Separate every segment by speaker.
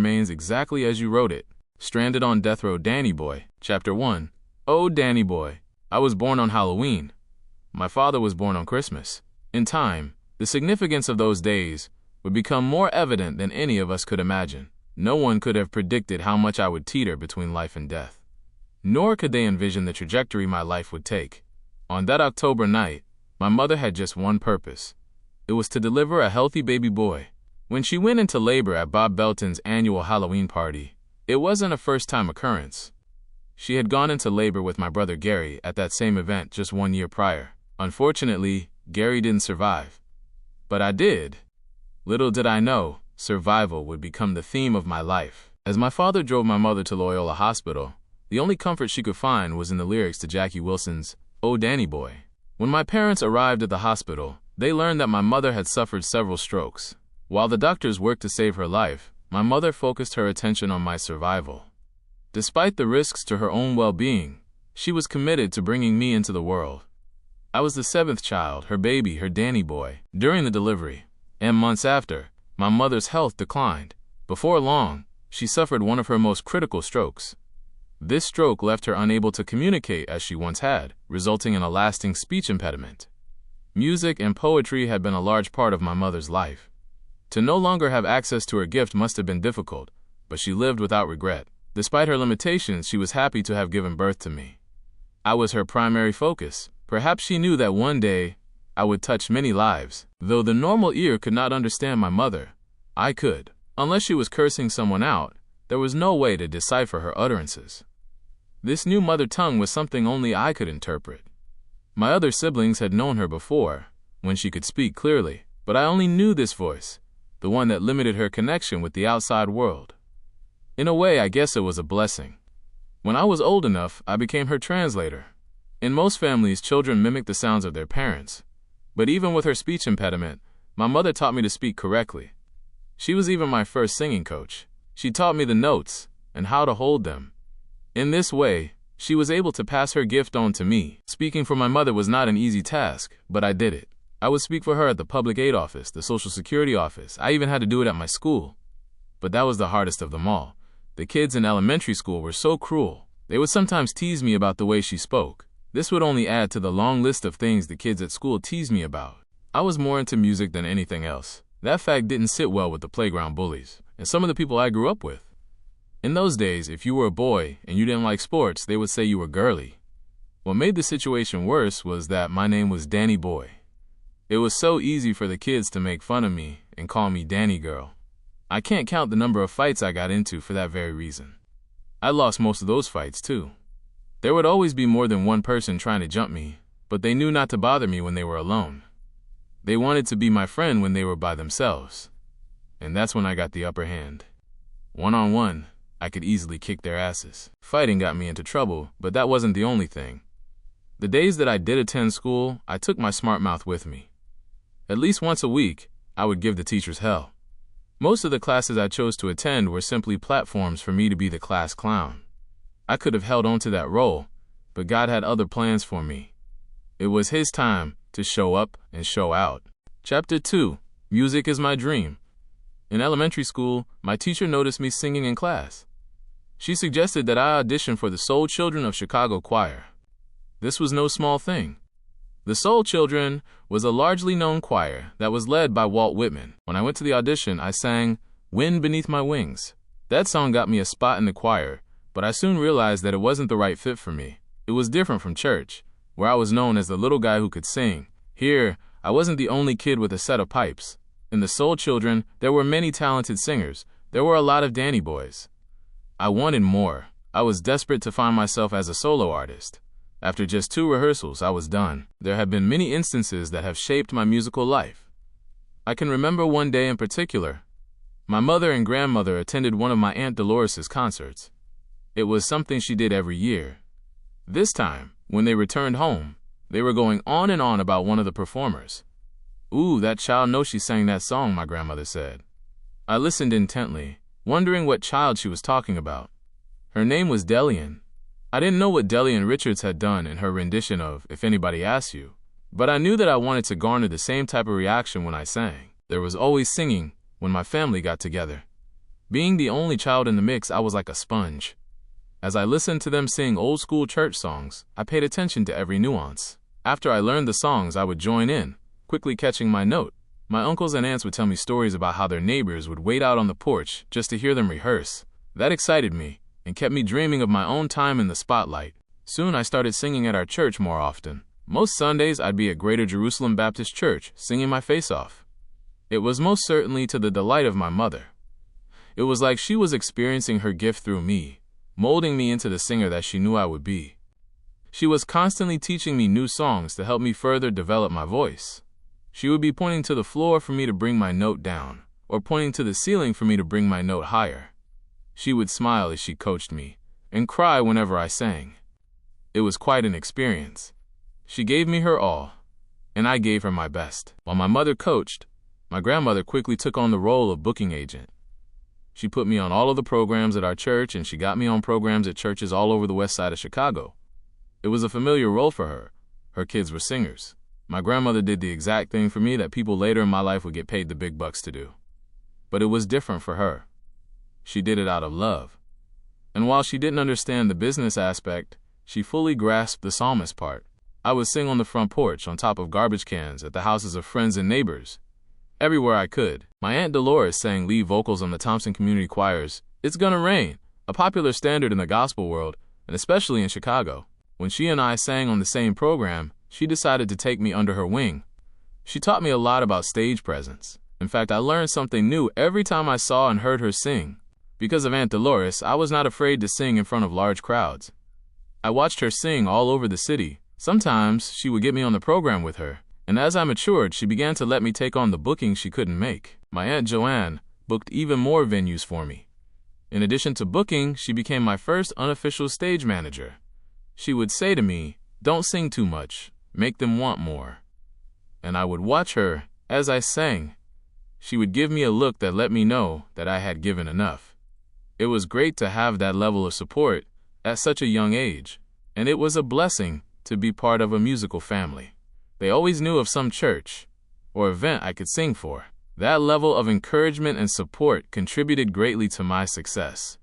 Speaker 1: remains exactly as you wrote it. Stranded on Death Row. Danny Boy. Chapter 1. Oh, Danny Boy. I was born on Halloween. My father was born on Christmas. In time, the significance of those days would become more evident than any of us could imagine. No one could have predicted how much I would teeter between life and death. Nor could they envision the trajectory my life would take. On that October night, my mother had just one purpose. It was to deliver a healthy baby boy. When she went into labor at Bob Belton's annual Halloween party, it wasn't a first-time occurrence. She had gone into labor with my brother Gary at that same event just 1 year prior. Unfortunately, Gary didn't survive. But I did. Little did I know, survival would become the theme of my life. As my father drove my mother to Loyola Hospital, the only comfort she could find was in the lyrics to Jackie Wilson's "Oh, Danny Boy." When my parents arrived at the hospital, they learned that my mother had suffered several strokes. While the doctors worked to save her life, my mother focused her attention on my survival. Despite the risks to her own well-being, she was committed to bringing me into the world. I was the 7th child, her baby, her Danny Boy. During the delivery, and months after, my mother's health declined. Before long, she suffered one of her most critical strokes. This stroke left her unable to communicate as she once had, resulting in a lasting speech impediment. Music and poetry had been a large part of my mother's life. To no longer have access to her gift must have been difficult, but she lived without regret. Despite her limitations, she was happy to have given birth to me. I was her primary focus. Perhaps she knew that one day I would touch many lives. Though the normal ear could not understand my mother, I could. Unless she was cursing someone out, there was no way to decipher her utterances. This new mother tongue was something only I could interpret. My other siblings had known her before, when she could speak clearly, but I only knew this voice, the one that limited her connection with the outside world. In a way, I guess it was a blessing. When I was old enough, I became her translator. In most families, children mimic the sounds of their parents. But even with her speech impediment, my mother taught me to speak correctly. She was even my first singing coach. She taught me the notes and how to hold them. In this way, she was able to pass her gift on to me. Speaking for my mother was not an easy task, but I did it. I would speak for her at the public aid office, the social security office. I even had to do it at my school. But that was the hardest of them all. The kids in elementary school were so cruel. They would sometimes tease me about the way she spoke. This would only add to the long list of things the kids at school teased me about. I was more into music than anything else. That fact didn't sit well with the playground bullies, and some of the people I grew up with. In those days, if you were a boy and you didn't like sports, they would say you were girly. What made the situation worse was that my name was Danny Boy. It was so easy for the kids to make fun of me and call me Danny Girl. I can't count the number of fights I got into for that very reason. I lost most of those fights too. There would always be more than one person trying to jump me, but they knew not to bother me when they were alone. They wanted to be my friend when they were by themselves. And that's when I got the upper hand. One-on-one, I could easily kick their asses. Fighting got me into trouble, but that wasn't the only thing. The days that I did attend school, I took my smart mouth with me. At least once a week, I would give the teachers hell. Most of the classes I chose to attend were simply platforms for me to be the class clown. I could have held on to that role, but God had other plans for me. It was His time to show up and show out. Chapter 2. Music is my dream. In elementary school, my teacher noticed me singing in class. She suggested that I audition for the Soul Children of Chicago Choir. This was no small thing. The Soul Children was a largely known choir that was led by Walt Whitman. When I went to the audition, I sang "Wind Beneath My Wings." That song got me a spot in the choir, but I soon realized that it wasn't the right fit for me. It was different from church, where I was known as the little guy who could sing. Here, I wasn't the only kid with a set of pipes. In the Soul Children, there were many talented singers. There were a lot of Danny Boys. I wanted more. I was desperate to find myself as a solo artist. After just 2 rehearsals, I was done. There have been many instances that have shaped my musical life. I can remember one day in particular. My mother and grandmother attended one of my Aunt Dolores's concerts. It was something she did every year. This time, when they returned home, they were going on and on about one of the performers. "Ooh, that child knows she sang that song," my grandmother said. I listened intently, wondering what child she was talking about. Her name was Delian. I didn't know what Delian Richards had done in her rendition of "If Anybody Asks You," but I knew that I wanted to garner the same type of reaction when I sang. There was always singing when my family got together. Being the only child in the mix, I was like a sponge. As I listened to them sing old-school church songs, I paid attention to every nuance. After I learned the songs, I would join in, quickly catching my note. My uncles and aunts would tell me stories about how their neighbors would wait out on the porch just to hear them rehearse. That excited me and kept me dreaming of my own time in the spotlight. Soon I started singing at our church more often. Most Sundays I'd be at Greater Jerusalem Baptist Church, singing my face off. It was most certainly to the delight of my mother. It was like she was experiencing her gift through me, molding me into the singer that she knew I would be. She was constantly teaching me new songs to help me further develop my voice. She would be pointing to the floor for me to bring my note down, or pointing to the ceiling for me to bring my note higher. She would smile as she coached me, and cry whenever I sang. It was quite an experience. She gave me her all, and I gave her my best. While my mother coached, my grandmother quickly took on the role of booking agent. She put me on all of the programs at our church, and she got me on programs at churches all over the west side of Chicago. It was a familiar role for her. Her kids were singers. My grandmother did the exact thing for me that people later in my life would get paid the big bucks to do. But it was different for her. She did it out of love. And while she didn't understand the business aspect, she fully grasped the psalmist part. I would sing on the front porch, on top of garbage cans, at the houses of friends and neighbors. Everywhere I could. My Aunt Dolores sang lead vocals on the Thompson Community Choir's "It's Gonna Rain," a popular standard in the gospel world, and especially in Chicago. When she and I sang on the same program, she decided to take me under her wing. She taught me a lot about stage presence. In fact, I learned something new every time I saw and heard her sing. Because of Aunt Dolores, I was not afraid to sing in front of large crowds. I watched her sing all over the city. Sometimes she would get me on the program with her, and as I matured, she began to let me take on the bookings she couldn't make. My Aunt Joanne booked even more venues for me. In addition to booking, she became my first unofficial stage manager. She would say to me, "Don't sing too much, make them want more." And I would watch her as I sang. She would give me a look that let me know that I had given enough. It was great to have that level of support at such a young age, and it was a blessing to be part of a musical family. They always knew of some church or event I could sing for. That level of encouragement and support contributed greatly to my success.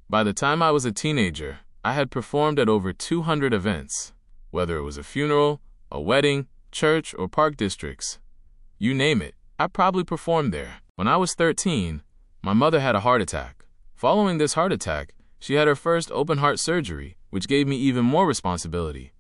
Speaker 1: By the time I was a teenager, I had performed at over 200 events, whether it was a funeral, a wedding, church, or park districts. You name it, I probably performed there. When I was 13, my mother had a heart attack. Following this heart attack, she had her first open heart surgery, which gave me even more responsibility.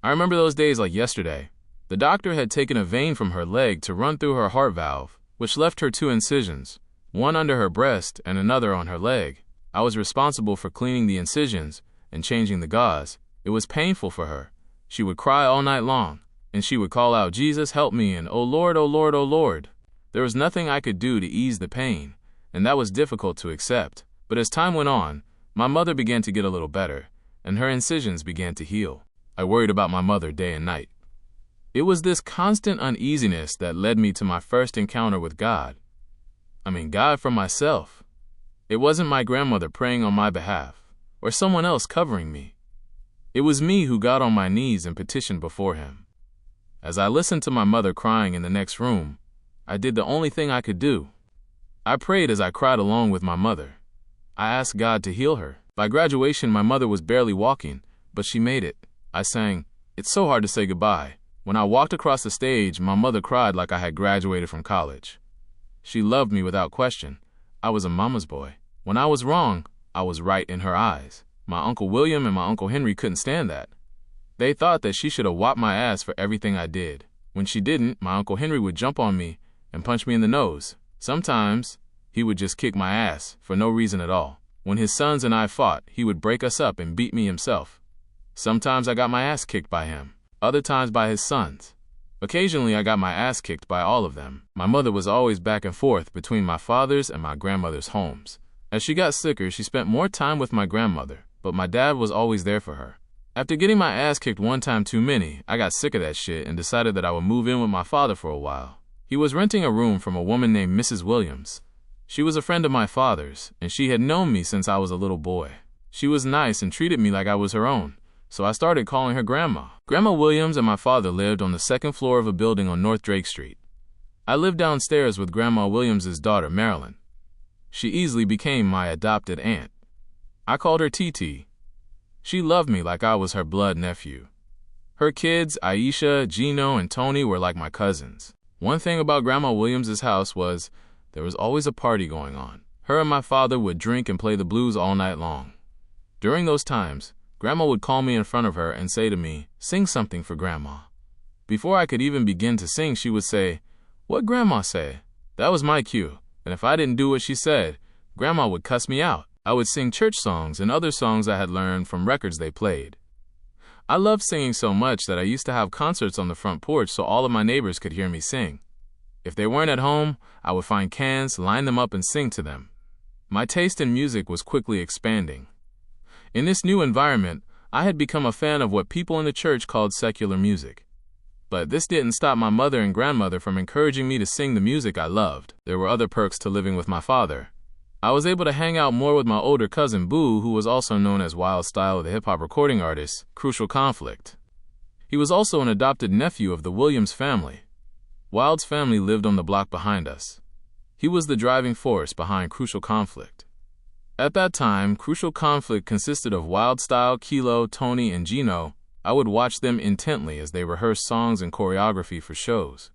Speaker 1: I remember those days like yesterday. The doctor had taken a vein from her leg to run through her heart valve, which left her 2 incisions, one under her breast and another on her leg. I was responsible for cleaning the incisions and changing the gauze. It was painful for her. She would cry all night long, and she would call out, "Jesus, help me," and "Oh Lord, oh Lord, oh Lord." There was nothing I could do to ease the pain, and that was difficult to accept. But as time went on, my mother began to get a little better, and her incisions began to heal. I worried about my mother day and night. It was this constant uneasiness that led me to my first encounter with God. God for myself. It wasn't my grandmother praying on my behalf, or someone else covering me. It was me who got on my knees and petitioned before Him. As I listened to my mother crying in the next room, I did the only thing I could do. I prayed as I cried along with my mother. I asked God to heal her. By graduation, my mother was barely walking, but she made it. I sang, "It's so hard to say goodbye." When I walked across the stage, my mother cried like I had graduated from college. She loved me without question. I was a mama's boy. When I was wrong, I was right in her eyes. My Uncle William and my Uncle Henry couldn't stand that. They thought that she should have whopped my ass for everything I did. When she didn't, my Uncle Henry would jump on me and punch me in the nose. Sometimes, he would just kick my ass for no reason at all. When his sons and I fought, he would break us up and beat me himself. Sometimes I got my ass kicked by him, other times by his sons. Occasionally, I got my ass kicked by all of them. My mother was always back and forth between my father's and my grandmother's homes. As she got sicker, she spent more time with my grandmother, but my dad was always there for her. After getting my ass kicked one time too many, I got sick of that shit and decided that I would move in with my father for a while. He was renting a room from a woman named Mrs. Williams. She was a friend of my father's, and she had known me since I was a little boy. She was nice and treated me like I was her own, so I started calling her Grandma. Grandma Williams and my father lived on the second floor of a building on North Drake Street. I lived downstairs with Grandma Williams' daughter, Marilyn. She easily became my adopted aunt. I called her TT. She loved me like I was her blood nephew. Her kids, Aisha, Gino, and Tony, were like my cousins. One thing about Grandma Williams's house was there was always a party going on. Her and my father would drink and play the blues all night long. During those times, Grandma would call me in front of her and say to me, "Sing something for Grandma." Before I could even begin to sing, she would say, "What Grandma say?" That was my cue, and if I didn't do what she said, Grandma would cuss me out. I would sing church songs and other songs I had learned from records they played. I loved singing so much that I used to have concerts on the front porch so all of my neighbors could hear me sing. If they weren't at home, I would find cans, line them up, and sing to them. My taste in music was quickly expanding. In this new environment, I had become a fan of what people in the church called secular music. But this didn't stop my mother and grandmother from encouraging me to sing the music I loved. There were other perks to living with my father. I was able to hang out more with my older cousin Boo, who was also known as Wild Style, the hip-hop recording artist, Crucial Conflict. He was also an adopted nephew of the Williams family. Wild's family lived on the block behind us. He was the driving force behind Crucial Conflict. At that time, Crucial Conflict consisted of Wild Style, Kilo, Tony, and Gino. I would watch them intently as they rehearsed songs and choreography for shows.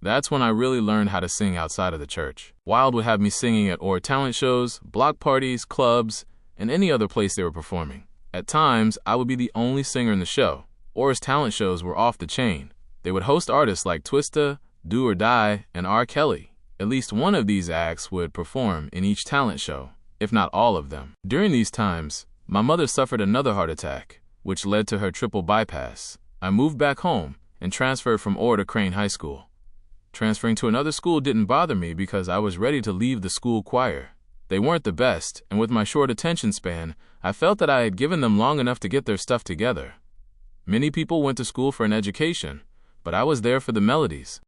Speaker 1: That's when I really learned how to sing outside of the church. Wild would have me singing at talent shows, block parties, clubs, and any other place they were performing. At times, I would be the only singer in the show. Orr's talent shows were off the chain. They would host artists like Twista, Do or Die, and R. Kelly. At least one of these acts would perform in each talent show, if not all of them. During these times, my mother suffered another heart attack, which led to her triple bypass. I moved back home and transferred from Orr to Crane High School. Transferring to another school didn't bother me because I was ready to leave the school choir. They weren't the best, and with my short attention span, I felt that I had given them long enough to get their stuff together. Many people went to school for an education, but I was there for the melodies.